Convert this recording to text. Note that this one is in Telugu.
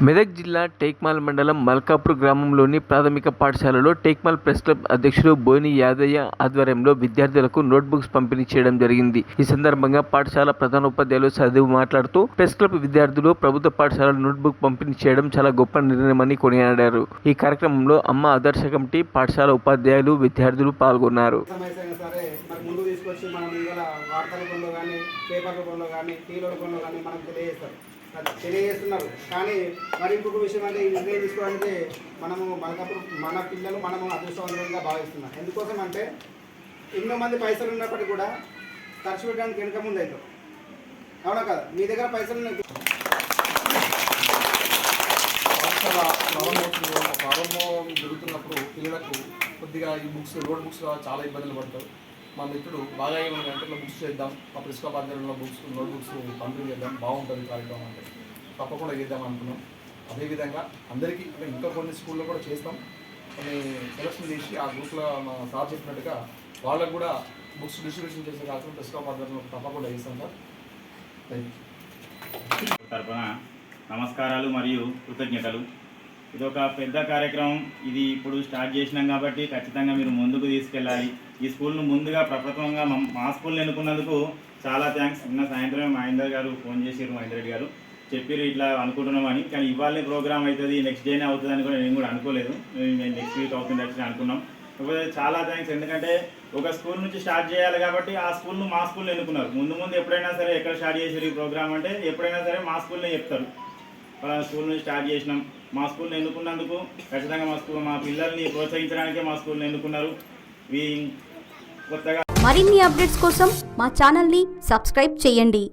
మెదక్ జిల్లా టేక్మాల్ మండలం మల్కాపూర్ గ్రామంలోని ప్రాథమిక పాఠశాలలో టేక్మాల్ ప్రెస్ క్లబ్ అధ్యక్షుడు బోని యాదయ్య ఆధ్వర్యంలో విద్యార్థులకు నోట్బుక్స్ పంపిణీ చేయడం జరిగింది. ఈ సందర్భంగా పాఠశాల ప్రధానోపాధ్యాయులు చదువు మాట్లాడుతూ ప్రెస్ క్లబ్ విద్యార్థులు ప్రభుత్వ పాఠశాల నోట్బుక్ పంపిణీ చేయడం చాలా గొప్ప నిర్ణయమని కొనియాడారు. ఈ కార్యక్రమంలో అమ్మ ఆదర్శ కమిటీ పాఠశాల ఉపాధ్యాయులు విద్యార్థులు పాల్గొన్నారు. తెలియజేస్తున్నారు. కానీ మరి ఇంకొక విషయం అంటే ఈ నిర్ణయం తీసుకోవడానికి మనము మల్కాపూర్ మన పిల్లలు మనము అదృష్టవంతంగా భావిస్తున్నాం. ఎందుకోసం అంటే ఎన్నో మంది పైసలు ఉన్నప్పటికీ కూడా ఖర్చు పెట్టడానికి వెనుక ముందు అవుతాం. అవునా కదా? మీ దగ్గర పైసలు ప్రారంభం జరుగుతున్నప్పుడు పిల్లలకు కొద్దిగా ఈ బుక్స్ నోట్ బుక్స్ చాలా ఇబ్బందులు పడతారు. మా మిత్రుడు బాగా ఏమంటే బుక్స్ చేద్దాం, మా ప్రిన్సిపల్ ఉపాధ్యాయుల్లో బుక్స్ నోట్ బుక్స్ పంపిణీ చేద్దాం, బాగుంటుంది కార్యక్రమం అంటే తప్పకుండా చేద్దాం అనుకున్నాం. అదేవిధంగా అందరికీ ఇంకా కొన్ని స్కూల్లో కూడా చేస్తాం. కొన్ని సెలక్షన్ చేసి ఆ గ్రూప్లో మా సార్ చెప్పినట్టుగా వాళ్ళకు కూడా బుక్స్ డిస్ట్రిబ్యూషన్ చేసే కాకుండా ప్రిన్సిపల్ ఉపాధ్యాయులు తప్పకుండా చేస్తాం సార్. Thank you. తరపున నమస్కారాలు మరియు కృతజ్ఞతలు. ఇది ఒక పెద్ద కార్యక్రమం. ఇది ఇప్పుడు స్టార్ట్ చేసినాం కాబట్టి ఖచ్చితంగా మీరు ముందుకు తీసుకెళ్ళాలి. ఈ స్కూల్ను ముందుగా ప్రప్రథమంగా మా స్కూల్ని ఎన్నుకున్నందుకు చాలా థ్యాంక్స్. నిన్న సాయంత్రమే మహేందర్ గారు ఫోన్ చేసిరు, మహేందర్ రెడ్డి గారు చెప్పారు ఇట్లా అనుకుంటున్నామని. కానీ ఇవాళనే ప్రోగ్రామ్ అవుతుంది, నెక్స్ట్ డేనే అవుతుంది అని కూడా నేను కూడా అనుకోలేదు. మేము నెక్స్ట్ వీక్ అవుతుంది యాక్చువల్లీ అనుకున్నాం. కాకపోతే చాలా థ్యాంక్స్. ఎందుకంటే ఒక స్కూల్ నుంచి స్టార్ట్ చేయాలి కాబట్టి ఆ స్కూల్ను మా స్కూల్ని ఎన్నుకున్నారు. ముందు ఎప్పుడైనా సరే ఎక్కడ స్టార్ట్ చేసారు ఈ ప్రోగ్రామ్ అంటే ఎప్పుడైనా సరే మా స్కూల్నే చెప్తారు. పలానా స్కూల్ నుంచి స్టార్ట్ చేసినాం, మా స్కూల్ని ఎన్నుకున్నందుకు ఖచ్చితంగా మా పిల్లల్ని ప్రోత్సహించడానికే మా స్కూల్ని ఎన్నుకున్నారు. కొత్తగా మరిన్ని అప్డేట్స్ కోసం మా ఛానల్ని సబ్స్క్రైబ్ చేయండి.